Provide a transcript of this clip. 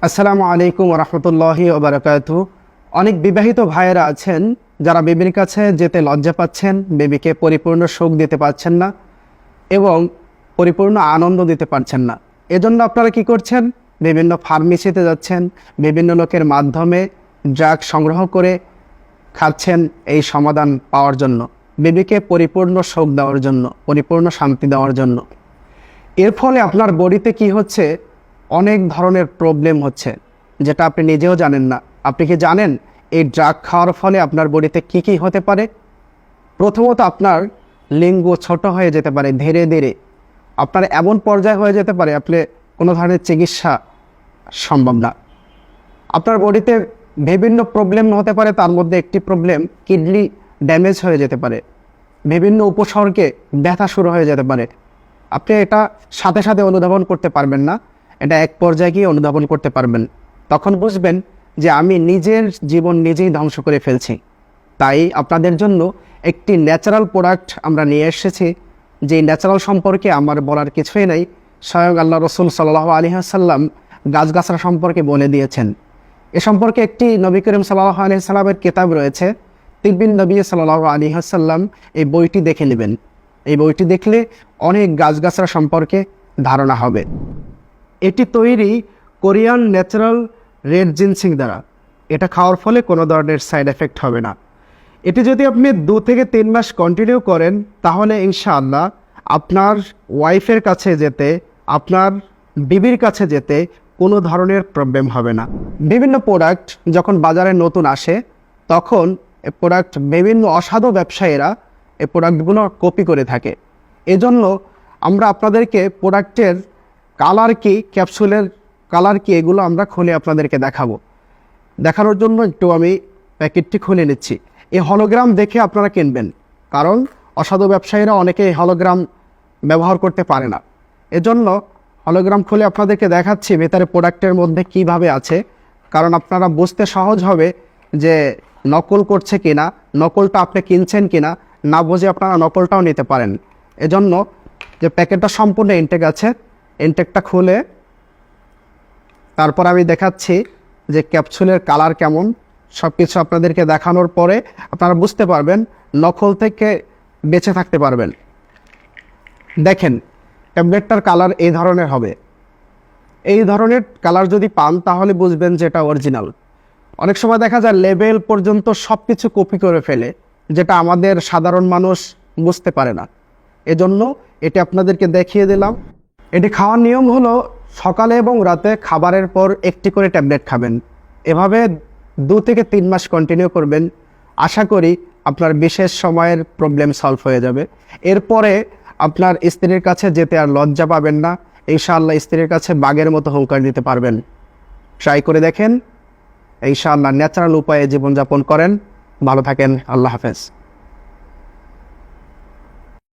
আসসালামু আলাইকুম রহমতুল্লাহি ওবারাকাতু। অনেক বিবাহিত ভাইয়েরা আছেন যারা বেবির কাছে যেতে লজ্জা পাচ্ছেন, বেবিকে পরিপূর্ণ সুখ দিতে পারছেন না এবং পরিপূর্ণ আনন্দ দিতে পারছেন না। এজন্য আপনারা কি করছেন? বিভিন্ন ফার্মেসিতে যাচ্ছেন, বিভিন্ন লোকের মাধ্যমে ড্রাগ সংগ্রহ করে খাচ্ছেন এই সমাধান পাওয়ার জন্য, বেবিকে পরিপূর্ণ সুখ দেওয়ার জন্য, পরিপূর্ণ শান্তি দেওয়ার জন্য। এর ফলে আপনার বডিতে কি হচ্ছে? অনেক ধরনের প্রবলেম হচ্ছে, যেটা আপনি নিজেও জানেন না। আপনি কি জানেন এই ড্রাগ খাওয়ার ফলে আপনার বডিতে কি কি হতে পারে? প্রথমত, আপনার লিঙ্গ ছোট হয়ে যেতে পারে, ধীরে ধীরে আপনার এমন পর্যায়ে হয়ে যেতে পারে আপনি কোনো ধরনের চিকিৎসা সম্ভব না। আপনার বডিতে বিভিন্ন প্রবলেম হতে পারে, তার মধ্যে একটি প্রবলেম কিডনি ড্যামেজ হয়ে যেতে পারে, বিভিন্ন উপসর্গে ব্যথা শুরু হয়ে যেতে পারে। আপনি এটা সাথে সাথে অনুধাবন করতে পারবেন না, এটা এক পর্যায়ে গিয়ে অনুধাবন করতে পারবেন। তখন বুঝবেন যে আমি নিজের জীবন নিজেই ধ্বংস করে ফেলছি। তাই আপনাদের জন্য একটি ন্যাচারাল প্রোডাক্ট আমরা নিয়ে এসেছি, যে ন্যাচারাল সম্পর্কে আমার বলার কিছুই নাই। স্বয়ং আল্লাহ রসুল সাল্লাল্লাহু আলাইহি ওয়াসাল্লাম গাছগাছরা সম্পর্কে বলে দিয়েছেন। এ সম্পর্কে একটি নবী করিম সাল্লাল্লাহু আলাইহি ওয়াসাল্লামের কিতাব রয়েছে, তিব্বিন নবী সাল্লাল্লাহু আলাইহি ওয়াসাল্লাম। এই বইটি দেখে নেবেন। এই বইটি দেখলে অনেক গাছগাছরা সম্পর্কে ধারণা হবে। এটি তৈরি কোরিয়ান ন্যাচারাল রেড জিনসিং দ্বারা। এটা খাওয়ার ফলে কোনো ধরনের সাইড এফেক্ট হবে না। এটি যদি আপনি 2 থেকে 3 মাস কন্টিনিউ করেন, তাহলে ইনশাআল্লাহ আপনার ওয়াইফের কাছে যেতে, আপনার বিবির কাছে যেতে কোনো ধরনের প্রবলেম হবে না। বিভিন্ন প্রোডাক্ট যখন বাজারে নতুন আসে, তখন এই প্রোডাক্ট বিভিন্ন অসাধু ব্যবসায়ীরা এই প্রোডাক্টগুলো কপি করে থাকে। এজন্য আমরা আপনাদেরকে প্রোডাক্টের কালার কি, ক্যাপসুলের কালার কি, এগুলো আমরা খুলে আপনাদেরকে দেখাবো। দেখানোর জন্য একটু আমি প্যাকেটটি খুলে নিচ্ছি। এই হলোগ্রাম দেখে আপনারা কিনবেন, কারণ অসাধু ব্যবসায়ীরা অনেকে এই হলোগ্রাম ব্যবহার করতে পারে না। এজন্য হলোগ্রাম খুলে আপনাদেরকে দেখাচ্ছি ভেতরে প্রোডাক্টের মধ্যে কিভাবে আছে, কারণ আপনারা বুঝতে সহজ হবে যে নকল করছে কিনা, নকলটা আপনি কিনছেন কিনা। না বুঝে আপনারা নকলটাও নিতে পারেন। এজন্য যে প্যাকেটটা সম্পূর্ণ ইনটেক আছে, ইনটেকটা খুলে তারপর আমি দেখাচ্ছি যে ক্যাপসুলের কালার কেমন। সব কিছু আপনাদেরকে দেখানোর পরে আপনারা বুঝতে পারবেন, নকল থেকে বেঁচে থাকতে পারবেন। দেখেন, ট্যাবলেটটার কালার এই ধরনের হবে। এই ধরনের কালার যদি পান তাহলে বুঝবেন যে এটা অরিজিনাল। অনেক সময় দেখা যায় লেবেল পর্যন্ত সব কিছু কপি করে ফেলে, যেটা আমাদের সাধারণ মানুষ বুঝতে পারে না। এজন্য এটি আপনাদেরকে দেখিয়ে দিলাম। এটি খাওয়ার নিয়ম হলো সকালে এবং রাতে খাবারের পর একটি করে ট্যাবলেট খাবেন। এভাবে 2 থেকে 3 মাস কন্টিনিউ করবেন। আশা করি আপনার বিশেষ সময়ের প্রবলেম সলভ হয়ে যাবে। এরপরে আপনার স্ত্রীর কাছে যেতে আর লজ্জা পাবেন না। ইনশাআল্লাহ স্ত্রীর কাছে বাঘের মতো হুঙ্কার দিতে পারবেন। ট্রাই করে দেখেন। ইনশাআল্লাহ ন্যাচারাল উপায়ে জীবনযাপন করেন। ভালো থাকেন। আল্লাহ হাফেজ।